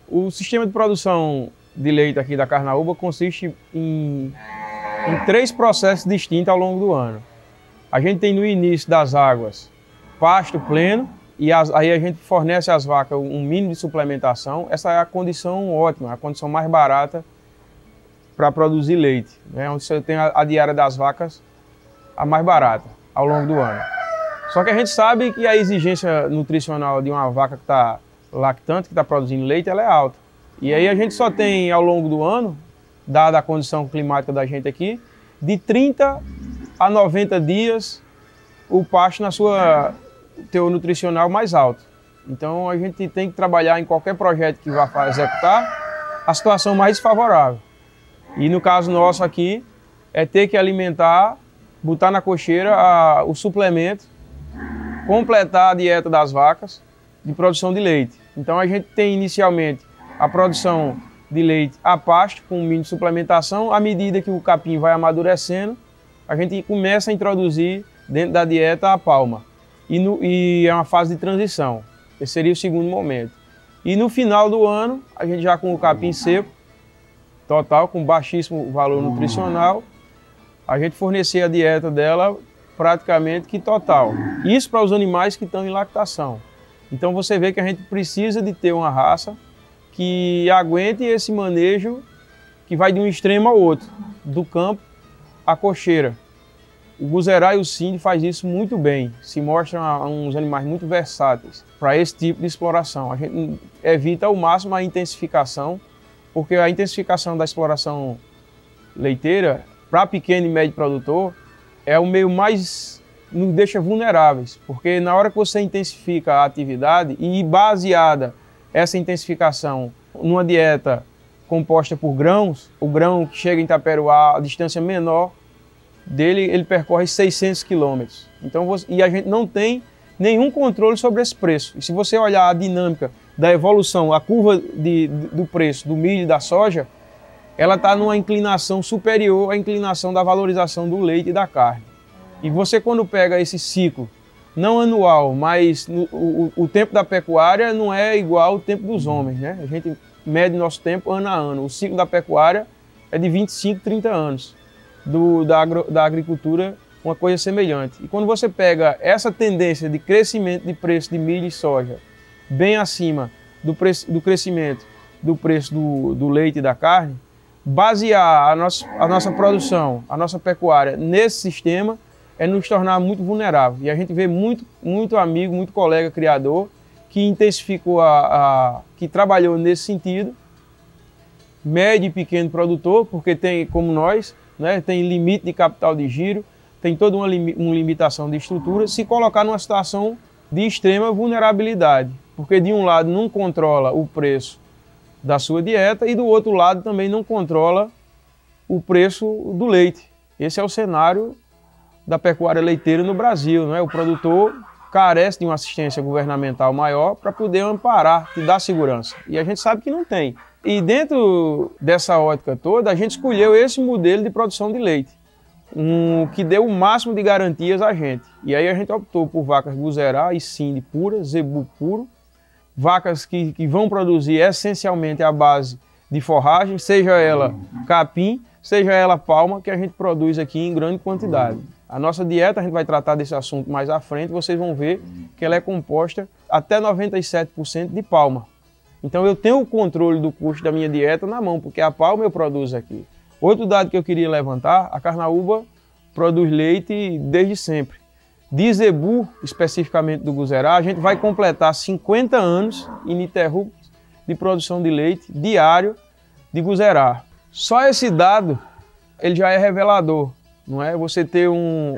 O sistema de produção de leite aqui da Carnaúba consiste em 3 processos distintos ao longo do ano. A gente tem no início das águas pasto pleno e aí a gente fornece às vacas um mínimo de suplementação. Essa é a condição ótima, a condição mais barata para produzir leite, né? Onde você tem a diária das vacas a mais barata ao longo do ano. Só que a gente sabe que a exigência nutricional de uma vaca que está lactante, que está produzindo leite, ela é alta. E aí a gente só tem ao longo do ano, dada a condição climática da gente aqui, de 30 a 90 dias o pasto na sua teor nutricional mais alto. Então a gente tem que trabalhar em qualquer projeto que vá executar a situação mais desfavorável. E no caso nosso aqui, é ter que alimentar, botar na cocheira o suplemento, completar a dieta das vacas de produção de leite. Então a gente tem inicialmente a produção de leite a pasto, com mínimo de suplementação. À medida que o capim vai amadurecendo, a gente começa a introduzir dentro da dieta a palma. E é uma fase de transição. Esse seria o segundo momento. E no final do ano, a gente já com o capim seco, total, com baixíssimo valor nutricional, a gente fornecer a dieta dela praticamente que total. Isso para os animais que estão em lactação. Então você vê que a gente precisa de ter uma raça que aguente esse manejo que vai de um extremo ao outro, do campo à cocheira. O Buzerá e o Cindy faz isso muito bem, se mostram uns animais muito versáteis para esse tipo de exploração. A gente evita ao máximo a intensificação, porque a intensificação da exploração leiteira, para pequeno e médio produtor, é o meio mais nos deixa vulneráveis, porque na hora que você intensifica a atividade e baseada essa intensificação numa dieta composta por grãos, o grão que chega em Itaperuá, a distância menor dele, ele percorre 600 quilômetros. Então, e a gente não tem nenhum controle sobre esse preço. E se você olhar a dinâmica da evolução, a curva do preço do milho e da soja, ela está numa inclinação superior à inclinação da valorização do leite e da carne. E você, quando pega esse ciclo, não anual, mas o tempo da pecuária não é igual ao tempo dos homens, né? A gente mede nosso tempo ano a ano. O ciclo da pecuária é de 25, 30 anos. Da agricultura, uma coisa semelhante. E quando você pega essa tendência de crescimento de preço de milho e soja bem acima do crescimento do preço do leite e da carne, basear a nossa produção, a nossa pecuária nesse sistema é nos tornar muito vulnerável. E a gente vê muito amigo, muito colega criador que intensificou, que trabalhou nesse sentido, médio e pequeno produtor, porque tem, como nós, né, tem limite de capital de giro, tem toda uma limitação de estrutura, se colocar numa situação de extrema vulnerabilidade, porque de um lado não controla o preço da sua dieta e do outro lado também não controla o preço do leite. Esse é o cenário da pecuária leiteira no Brasil, né? O produtor carece de uma assistência governamental maior para poder amparar e dar segurança. E a gente sabe que não tem. E dentro dessa ótica toda, a gente escolheu esse modelo de produção de leite, que deu o máximo de garantias a gente. E aí a gente optou por vacas Guzerá e Sindi pura, Zebu puro, vacas que vão produzir essencialmente à base de forragem, seja ela capim, seja ela palma, que a gente produz aqui em grande quantidade. A nossa dieta, a gente vai tratar desse assunto mais à frente, vocês vão ver que ela é composta até 97% de palma. Então eu tenho o controle do custo da minha dieta na mão, porque a palma eu produzo aqui. Outro dado que eu queria levantar, a Carnaúba produz leite desde sempre. De Zebu, especificamente do Guzerá, a gente vai completar 50 anos ininterruptos de produção de leite diário de Guzerá. Só esse dado, ele já é revelador, não é? Você ter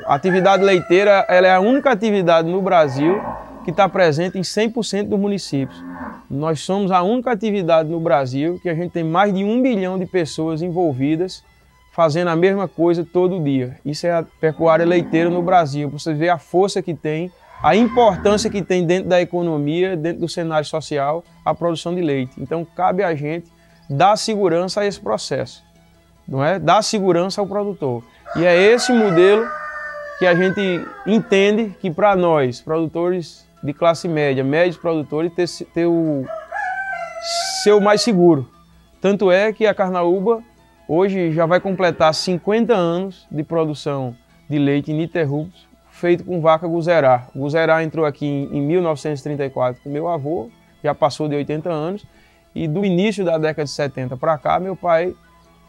a atividade leiteira, ela é a única atividade no Brasil que está presente em 100% dos municípios. Nós somos a única atividade no Brasil que a gente tem mais de 1 milhão de pessoas envolvidas fazendo a mesma coisa todo dia. Isso é a pecuária leiteira no Brasil. Você vê a força que tem, a importância que tem dentro da economia, dentro do cenário social, a produção de leite. Então cabe a gente dar segurança a esse processo, não é? Dar segurança ao produtor. E é esse modelo que a gente entende que para nós, produtores de classe média, médios produtores, ter o seu mais seguro. Tanto é que a Carnaúba hoje já vai completar 50 anos de produção de leite ininterrupto, feito com vaca Guzerá. O Guzerá entrou aqui em 1934 com meu avô, já passou de 80 anos, e do início da década de 70 para cá, meu pai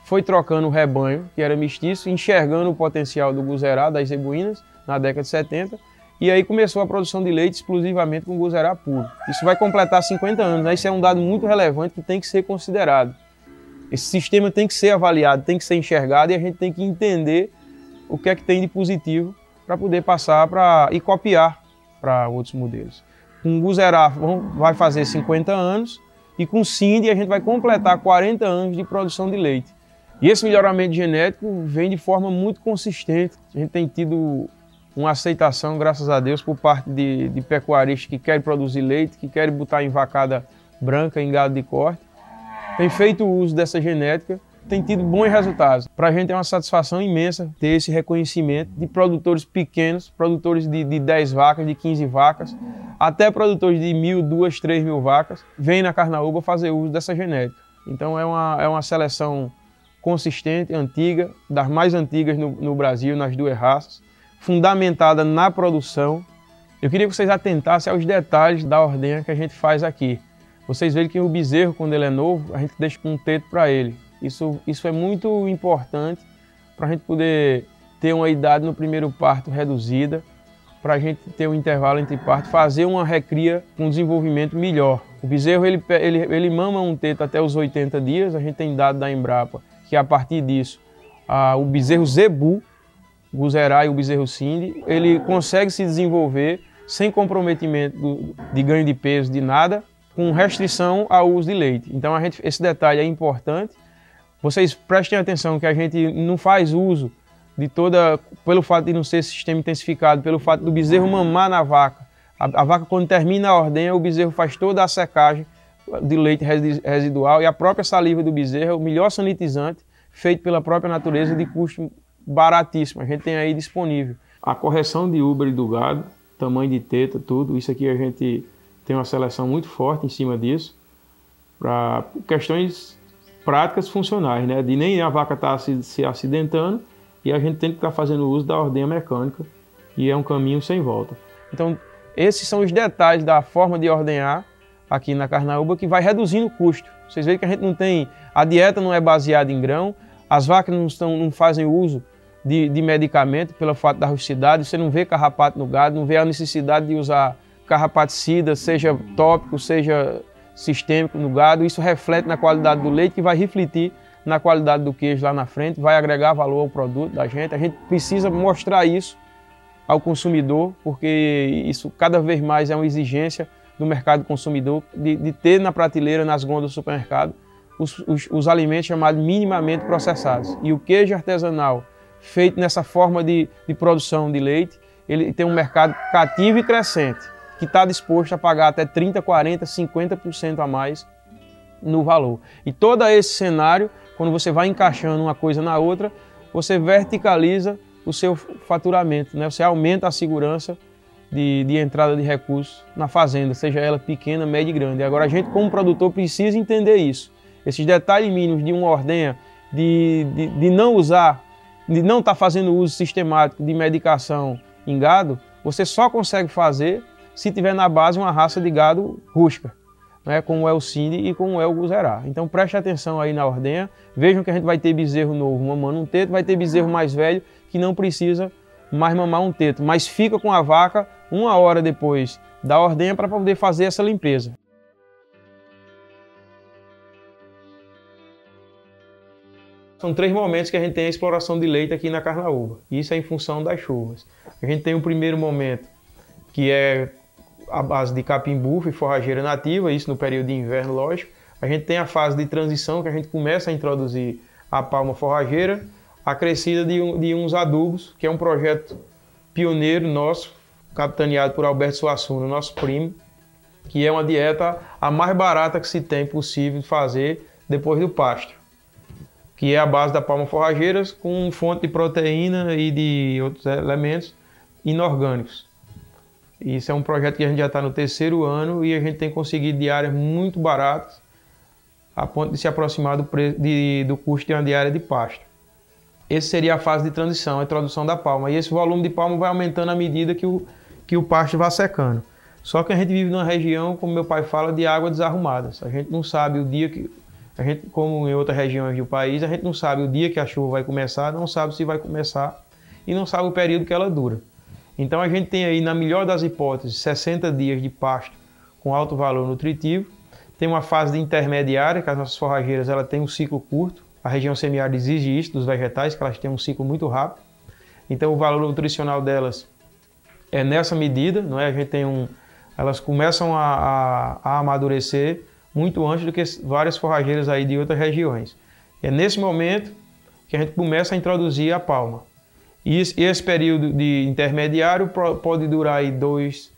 foi trocando o rebanho, que era mestiço, enxergando o potencial do Guzerá, das zebuínas, na década de 70, e aí começou a produção de leite exclusivamente com Guzerá puro. Isso vai completar 50 anos, né? Isso é um dado muito relevante que tem que ser considerado. Esse sistema tem que ser avaliado, tem que ser enxergado e a gente tem que entender o que é que tem de positivo para poder passar e copiar para outros modelos. Com Guzerá vai fazer 50 anos e com Sindi a gente vai completar 40 anos de produção de leite. E esse melhoramento genético vem de forma muito consistente. A gente tem tido uma aceitação, graças a Deus, por parte de pecuaristas que querem produzir leite, que querem botar em vacada branca, em gado de corte. Tem feito uso dessa genética, tem tido bons resultados. Para a gente é uma satisfação imensa ter esse reconhecimento de produtores pequenos, produtores de 10 vacas, de 15 vacas, até produtores de 1.000, 2.000, 3.000 vacas, vêm na Carnaúba fazer uso dessa genética. Então é uma seleção consistente, antiga, das mais antigas no Brasil, nas duas raças, fundamentada na produção. Eu queria que vocês atentassem aos detalhes da ordenha que a gente faz aqui. Vocês veem que o bezerro, quando ele é novo, a gente deixa um teto para ele. Isso é muito importante para a gente poder ter uma idade no primeiro parto reduzida, para a gente ter um intervalo entre parto, fazer uma recria com desenvolvimento melhor. O bezerro ele mama um teto até os 80 dias, a gente tem dado da Embrapa que a partir disso o bezerro Zebu, Guzerá e o bezerro Sindi, ele consegue se desenvolver sem comprometimento de ganho de peso, de nada, com restrição ao uso de leite. Então esse detalhe é importante. Vocês prestem atenção que a gente não faz uso de pelo fato de não ser sistema intensificado, pelo fato do bezerro mamar na vaca. A vaca, quando termina a ordenha, o bezerro faz toda a secagem de leite residual, e a própria saliva do bezerro é o melhor sanitizante feito pela própria natureza, de custo baratíssimo. A gente tem aí disponível. A correção de úbere do gado, tamanho de teta, tudo, isso aqui a gente tem uma seleção muito forte em cima disso, para questões práticas funcionais, né? De nem a vaca estar se acidentando, e a gente tem que estar fazendo uso da ordenha mecânica, e é um caminho sem volta. Então, esses são os detalhes da forma de ordenhar aqui na carnaúba, que vai reduzindo o custo. Vocês veem que a gente não tem, a dieta não é baseada em grão, as vacas não fazem uso de medicamento pelo fato da rusticidade, você não vê carrapato no gado, não vê a necessidade de usar carrapaticida, seja tópico, seja sistêmico no gado. Isso reflete na qualidade do leite, que vai refletir na qualidade do queijo lá na frente, vai agregar valor ao produto da gente. A gente precisa mostrar isso ao consumidor, porque isso cada vez mais é uma exigência do mercado consumidor, de ter na prateleira, nas gôndolas do supermercado, os alimentos chamados minimamente processados. E o queijo artesanal, feito nessa forma de produção de leite, ele tem um mercado cativo e crescente, que está disposto a pagar até 30%, 40%, 50% a mais no valor. E todo esse cenário, quando você vai encaixando uma coisa na outra, você verticaliza o seu faturamento, né? Você aumenta a segurança de entrada de recursos na fazenda, seja ela pequena, média e grande. Agora a gente, como produtor, precisa entender isso. Esses detalhes mínimos de uma ordenha, de não usar, de não estar fazendo uso sistemático de medicação em gado, você só consegue fazer se tiver na base uma raça de gado rústica, né, como é o Cindy e como é o Guzerá. Então preste atenção aí na ordenha, vejam que a gente vai ter bezerro novo mamando um teto, vai ter bezerro mais velho que não precisa mais mamar um teto, mas fica com a vaca 1 hora depois da ordenha para poder fazer essa limpeza. São 3 momentos que a gente tem a exploração de leite aqui na carnaúba. Isso é em função das chuvas. A gente tem o primeiro momento, que é a base de capim-bufo e forrageira nativa, isso no período de inverno, lógico. A gente tem a fase de transição, que a gente começa a introduzir a palma forrageira, acrescida de uns adubos, que é um projeto pioneiro nosso, capitaneado por Alberto Suassuna, nosso primo, que é uma dieta a mais barata que se tem possível de fazer depois do pasto, que é a base da palma forrageira com fonte de proteína e de outros elementos inorgânicos. Isso é um projeto que a gente já está no 3º ano e a gente tem conseguido diárias muito baratas, a ponto de se aproximar do custo de uma diária de pasto. Essa seria a fase de transição, a introdução da palma. E esse volume de palma vai aumentando à medida que o pasto vai secando. Só que a gente vive numa região, como meu pai fala, de águas desarrumadas. A gente não sabe o dia que... como em outras regiões do país, a gente não sabe o dia que a chuva vai começar, não sabe se vai começar e não sabe o período que ela dura. Então a gente tem aí, na melhor das hipóteses, 60 dias de pasto com alto valor nutritivo. Tem uma fase de intermediária, que as nossas forrageiras ela tem um ciclo curto. A região semiárida exige isso dos vegetais, que elas têm um ciclo muito rápido. Então o valor nutricional delas é nessa medida, não é? A gente tem elas começam a amadurecer muito antes do que várias forrageiras aí de outras regiões. É nesse momento que a gente começa a introduzir a palma. E esse período de intermediário pode durar aí 2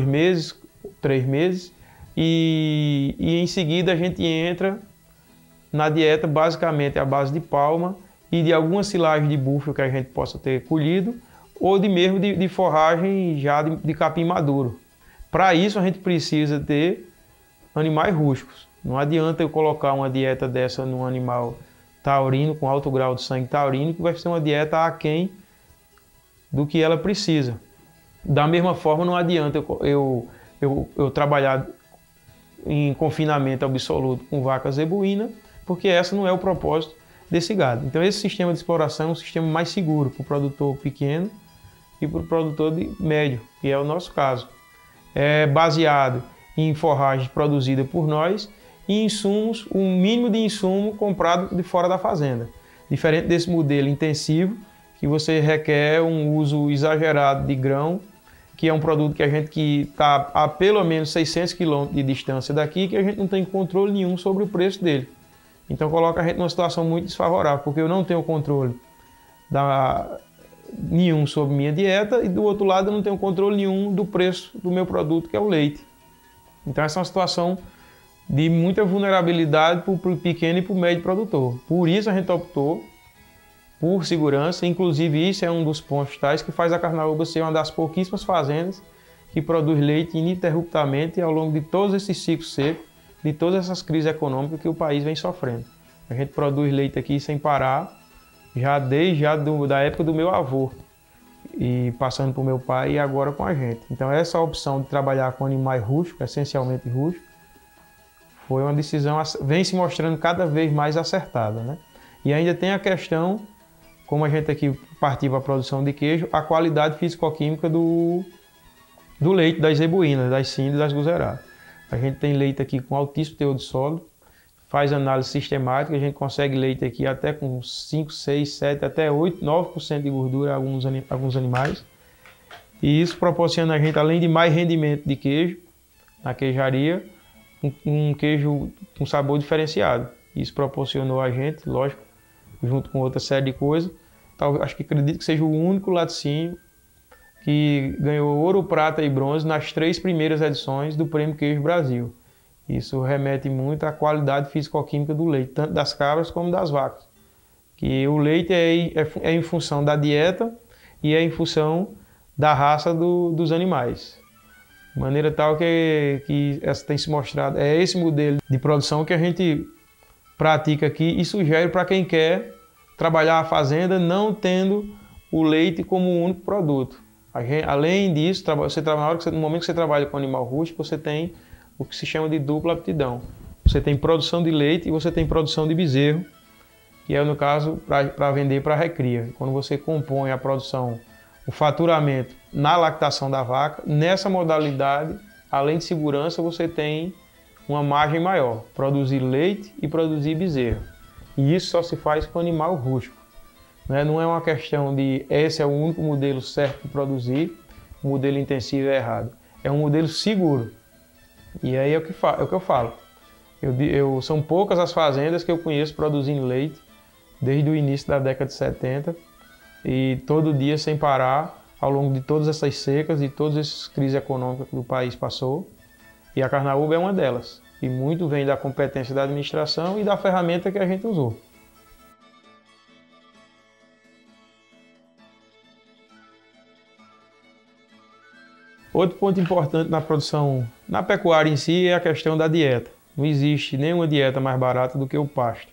meses, 3 meses, e em seguida a gente entra na dieta basicamente à base de palma e de alguma silagem de búfalo que a gente possa ter colhido, ou mesmo de forragem já de capim maduro. Para isso a gente precisa ter animais rústicos. Não adianta eu colocar uma dieta dessa num animal taurino, com alto grau de sangue taurino, que vai ser uma dieta aquém do que ela precisa. Da mesma forma, não adianta eu trabalhar em confinamento absoluto com vaca zebuína, porque essa não é o propósito desse gado. Então esse sistema de exploração é um sistema mais seguro para o produtor pequeno e para o produtor médio, que é o nosso caso. É baseado em forragem produzida por nós e insumos, o mínimo de insumo comprado de fora da fazenda. Diferente desse modelo intensivo, que você requer um uso exagerado de grão que é um produto que a gente está a pelo menos 600 km de distância daqui, que a gente não tem controle nenhum sobre o preço dele. Então coloca a gente numa situação muito desfavorável, porque eu não tenho controle nenhum sobre minha dieta e do outro lado eu não tenho controle nenhum do preço do meu produto, que é o leite. Então essa é uma situação de muita vulnerabilidade para o pequeno e para o médio produtor. Por isso a gente optou por segurança, inclusive isso é um dos pontos tais que faz a Carnaúba ser uma das pouquíssimas fazendas que produz leite ininterruptamente ao longo de todos esses ciclos secos, de todas essas crises econômicas que o país vem sofrendo. A gente produz leite aqui sem parar, desde da época do meu avô, e passando para o meu pai e agora com a gente. Então essa opção de trabalhar com animais rústicos, essencialmente rústicos, foi uma decisão, vem se mostrando cada vez mais acertada, né? E ainda tem a questão, como a gente aqui partiu para a produção de queijo, a qualidade físico-química do leite das zebuínas, das sindas e das guzeradas. A gente tem leite aqui com altíssimo teor de sólido, faz análise sistemática, a gente consegue leite aqui até com 5, 6, 7, até 8, 9% de gordura em alguns animais. E isso proporciona a gente, além de mais rendimento de queijo, na queijaria, um queijo com sabor diferenciado. Isso proporcionou a gente, lógico, junto com outra série de coisas. Acredito que seja o único laticínio que ganhou ouro, prata e bronze nas 3 primeiras edições do Prêmio Queijo Brasil. Isso remete muito à qualidade físico-química do leite, tanto das cabras como das vacas. Que o leite é em função da dieta e é em função da raça dos animais. De maneira tal que essa tem se mostrado, é esse modelo de produção que a gente pratica aqui e sugere para quem quer trabalhar a fazenda não tendo o leite como o único produto. Além disso, no momento que você trabalha com animal rústico, você tem o que se chama de dupla aptidão. Você tem produção de leite e você tem produção de bezerro, que é, no caso, para vender para a recria. Quando você compõe a produção, o faturamento na lactação da vaca, nessa modalidade, além de segurança, você tem uma margem maior, produzir leite e produzir bezerro. E isso só se faz com animal rústico. Não é uma questão de esse é o único modelo certo de produzir, o modelo intensivo é errado. É um modelo seguro. E aí é o que eu falo. São poucas as fazendas que eu conheço produzindo leite desde o início da década de 70 e todo dia sem parar ao longo de todas essas secas e todas essas crises econômicas que o país passou. E a Carnaúba é uma delas. E muito vem da competência da administração e da ferramenta que a gente usou. Outro ponto importante na produção, na pecuária em si, é a questão da dieta. Não existe nenhuma dieta mais barata do que o pasto.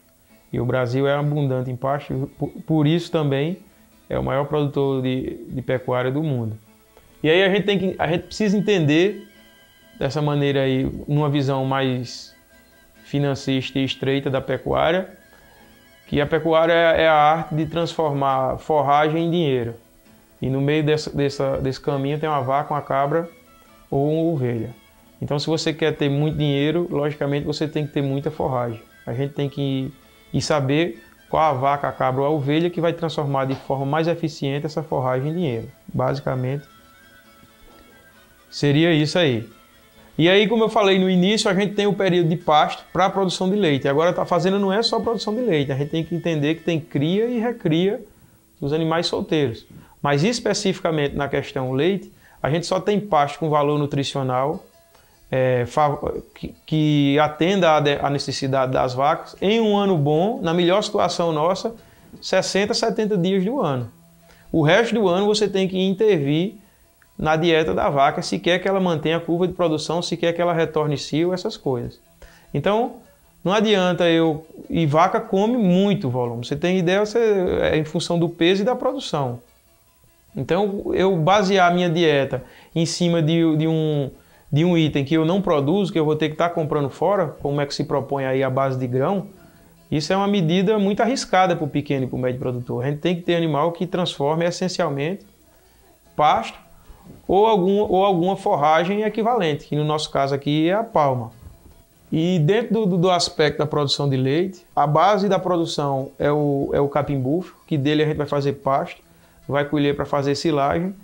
E o Brasil é abundante em pasto, por isso também é o maior produtor de pecuária do mundo. E aí a gente precisa entender, dessa maneira aí, numa visão mais financista e estreita da pecuária, que a pecuária é a arte de transformar forragem em dinheiro. E no meio desse caminho tem uma vaca, uma cabra ou uma ovelha. Então, se você quer ter muito dinheiro, logicamente você tem que ter muita forragem. A gente tem que ir saber qual a vaca, a cabra ou a ovelha que vai transformar de forma mais eficiente essa forragem em dinheiro. Basicamente, seria isso aí. E aí, como eu falei no início, a gente tem o período de pasto para a produção de leite. Agora, a fazenda não é só produção de leite. A gente tem que entender que tem cria e recria dos animais solteiros. Mas especificamente na questão leite, a gente só tem pasto com valor nutricional que atenda à necessidade das vacas. Em um ano bom, na melhor situação nossa, 60, 70 dias do ano. O resto do ano você tem que intervir na dieta da vaca, se quer que ela mantenha a curva de produção, se quer que ela retorne cio, essas coisas. Então, não adianta E vaca come muito volume. Você tem ideia, é em função do peso e da produção. Então, eu basear a minha dieta em cima de um item que eu não produzo, que eu vou ter que estar comprando fora, como é que se propõe aí a base de grão, isso é uma medida muito arriscada para o pequeno e para o médio produtor. A gente tem que ter animal que transforme essencialmente pasto ou alguma forragem equivalente, que no nosso caso aqui é a palma. E dentro do aspecto da produção de leite, a base da produção é o capim búfalo, que dele a gente vai fazer pasto, vai colher para fazer silagem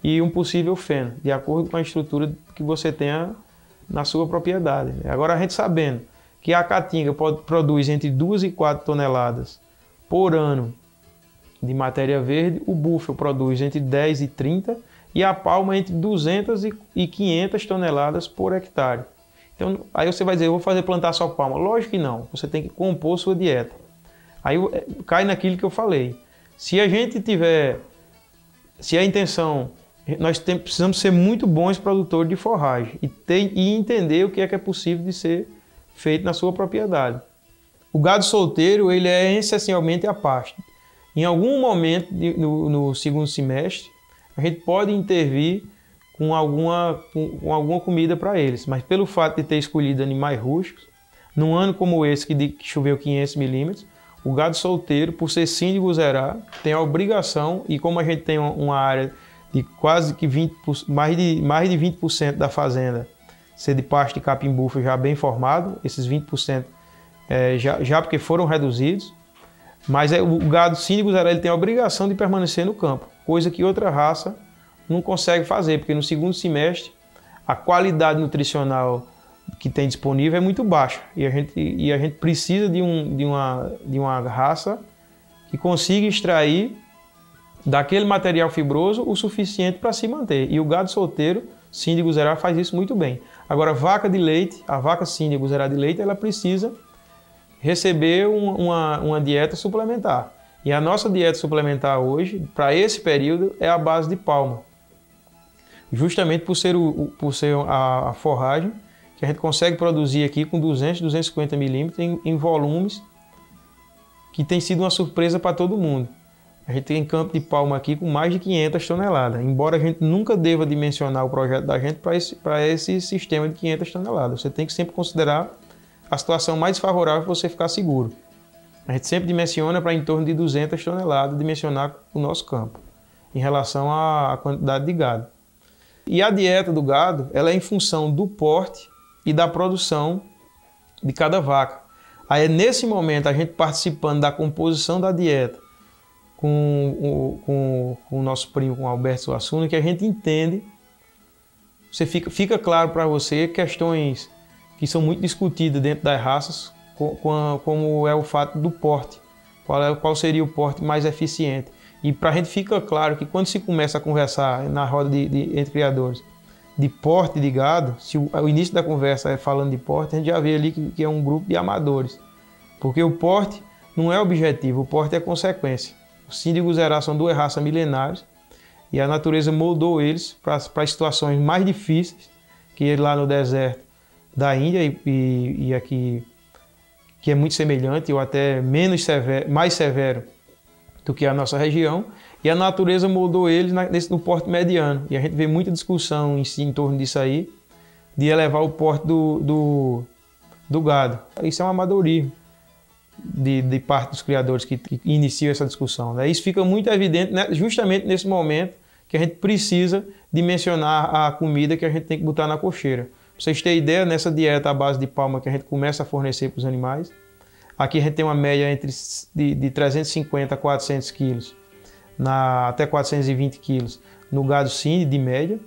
e um possível feno, de acordo com a estrutura que você tenha na sua propriedade. Agora, a gente sabendo que a caatinga produz entre 2 e 4 toneladas por ano de matéria verde, o búfalo produz entre 10 e 30 e a palma entre 200 e 500 toneladas por hectare. Então, aí você vai dizer, eu vou plantar só palma. Lógico que não, você tem que compor sua dieta. Aí cai naquilo que eu falei. Se a gente tiver, se a intenção, precisamos ser muito bons produtores de forragem e entender o que é possível de ser feito na sua propriedade. O gado solteiro, ele é essencialmente a pasto. Em algum momento no segundo semestre, a gente pode intervir com alguma comida para eles, mas pelo fato de ter escolhido animais rústicos, num ano como esse que choveu 500 milímetros, o gado solteiro, por ser síndico zerá, tem a obrigação, e como a gente tem uma área de quase que mais de 20% da fazenda ser de pasto de capim-búfalo já bem formado, esses 20% já porque foram reduzidos, mas o gado síndico zerá ele tem a obrigação de permanecer no campo, coisa que outra raça não consegue fazer, porque no segundo semestre a qualidade nutricional que tem disponível é muito baixa e a gente precisa de uma raça que consiga extrair daquele material fibroso o suficiente para se manter. E o gado solteiro, síndico zerá, faz isso muito bem. Agora, vaca de leite, a vaca síndico zerá de leite, ela precisa receber uma dieta suplementar. E a nossa dieta suplementar hoje, para esse período, é a base de palma. Justamente por ser a forragem que a gente consegue produzir aqui com 200, 250 milímetros em volumes que tem sido uma surpresa para todo mundo. A gente tem campo de palma aqui com mais de 500 toneladas, embora a gente nunca deva dimensionar o projeto da gente para esse sistema de 500 toneladas. Você tem que sempre considerar a situação mais favorável para você ficar seguro. A gente sempre dimensiona para em torno de 200 toneladas, dimensionar o nosso campo, em relação à quantidade de gado. E a dieta do gado, ela é em função do porte e da produção de cada vaca. Aí é nesse momento, a gente participando da composição da dieta com o nosso primo, com o Alberto Suassuna, que a gente entende, fica claro para você questões que são muito discutidas dentro das raças, como é o fato do porte, qual seria o porte mais eficiente. E para a gente fica claro que quando se começa a conversar na roda entre criadores de porte de gado, se o início da conversa é falando de porte, a gente já vê ali que é um grupo de amadores. Porque o porte não é objetivo, o porte é consequência. Os síndicos zerá são 2 raças milenares e a natureza moldou eles para situações mais difíceis que lá no deserto da Índia e aqui, que é muito semelhante ou até mais severo do que a nossa região, e a natureza moldou eles no porte mediano. E a gente vê muita discussão em torno disso aí, de elevar o porte do gado. Isso é um amadorismo de parte dos criadores que iniciam essa discussão, né? Isso fica muito evidente, né, justamente nesse momento que a gente precisa dimensionar a comida que a gente tem que botar na cocheira. Pra vocês terem ideia, nessa dieta à base de palma que a gente começa a fornecer para os animais, aqui a gente tem uma média de 350 a 400 quilos, até 420 quilos no gado Sindi, de média.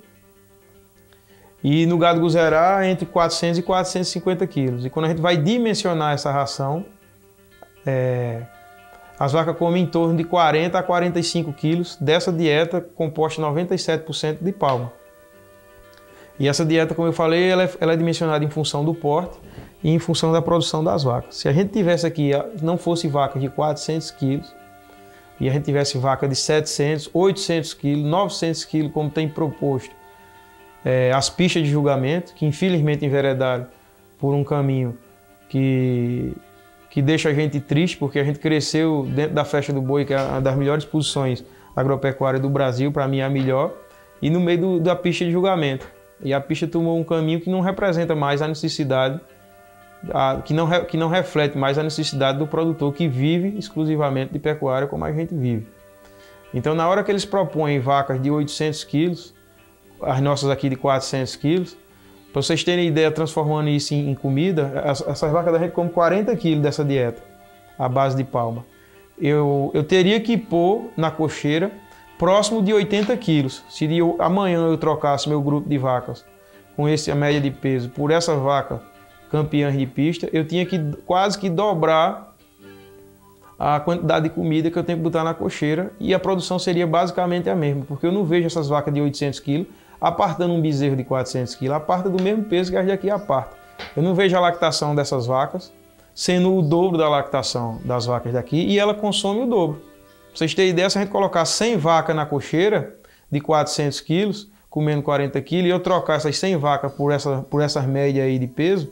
E no gado Guzerá, entre 400 e 450 quilos. E quando a gente vai dimensionar essa ração, as vacas comem em torno de 40 a 45 quilos dessa dieta composta 97% de palma. E essa dieta, como eu falei, ela é dimensionada em função do porte e em função da produção das vacas. Se a gente tivesse aqui, não fosse vaca de 400 quilos, e a gente tivesse vaca de 700, 800 quilos, 900 quilos, como tem proposto as pistas de julgamento, que infelizmente enveredaram por um caminho que deixa a gente triste, porque a gente cresceu dentro da festa do boi, que é uma das melhores posições agropecuárias do Brasil, para mim é a melhor, e no meio da pista de julgamento. E a pista tomou um caminho que não representa mais a necessidade, que não reflete mais a necessidade do produtor que vive exclusivamente de pecuária como a gente vive. Então, na hora que eles propõem vacas de 800 quilos, as nossas aqui de 400 quilos, para vocês terem ideia, transformando isso em comida, essas vacas da gente comem 40 quilos dessa dieta, à base de palma. Eu teria que pôr na cocheira próximo de 80 quilos. Se amanhã eu trocasse meu grupo de vacas com essa média de peso por essa vaca campeã de pista, eu tinha que quase que dobrar a quantidade de comida que eu tenho que botar na cocheira e a produção seria basicamente a mesma, porque eu não vejo essas vacas de 800 quilos apartando um bezerro de 400 quilos, aparta do mesmo peso que as daqui aparta. Eu não vejo a lactação dessas vacas sendo o dobro da lactação das vacas daqui e ela consome o dobro. Pra vocês terem ideia, se a gente colocar 100 vacas na cocheira de 400 quilos, comendo 40 quilos, e eu trocar essas 100 vacas por essas médias aí de peso,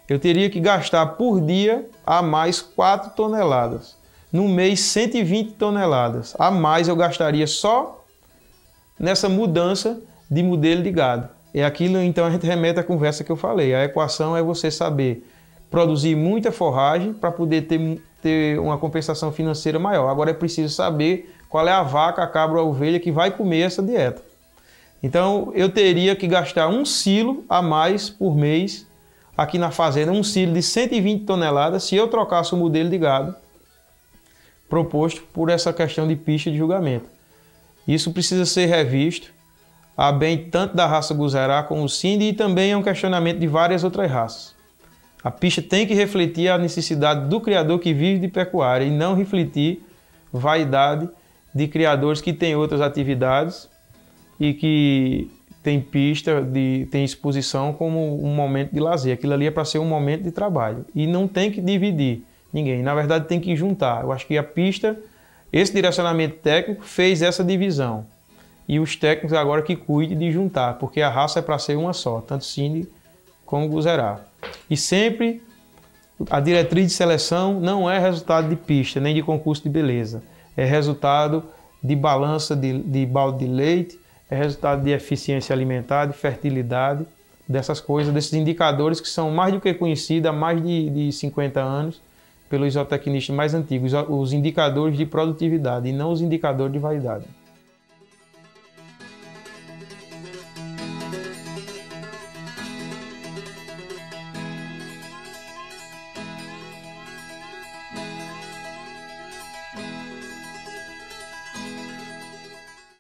eu teria que gastar por dia a mais 4 toneladas. No mês, 120 toneladas. A mais eu gastaria só nessa mudança de modelo de gado. É aquilo, então a gente remete à conversa que eu falei. A equação é você saber produzir muita forragem para poder ter uma compensação financeira maior. Agora é preciso saber qual é a vaca, a cabra, a ovelha que vai comer essa dieta. Então eu teria que gastar 1 silo a mais por mês aqui na fazenda, 1 silo de 120 toneladas, se eu trocasse o modelo de gado proposto por essa questão de pista de julgamento. Isso precisa ser revisto a bem tanto da raça Guzerá como o Cindy e também é um questionamento de várias outras raças. A pista tem que refletir a necessidade do criador que vive de pecuária e não refletir vaidade de criadores que têm outras atividades e que tem pista, tem exposição como um momento de lazer. Aquilo ali é para ser um momento de trabalho e não tem que dividir ninguém. Na verdade tem que juntar. Eu acho que a pista, esse direcionamento técnico fez essa divisão. E os técnicos agora que cuidem de juntar, porque a raça é para ser uma só, tanto Cindy como Guzerá. E sempre a diretriz de seleção não é resultado de pista, nem de concurso de beleza. É resultado de balança de balde de leite, é resultado de eficiência alimentar, de fertilidade, dessas coisas, desses indicadores que são mais do que conhecidos há mais de 50 anos pelos zootecnistas mais antigos, os indicadores de produtividade e não os indicadores de vaidade.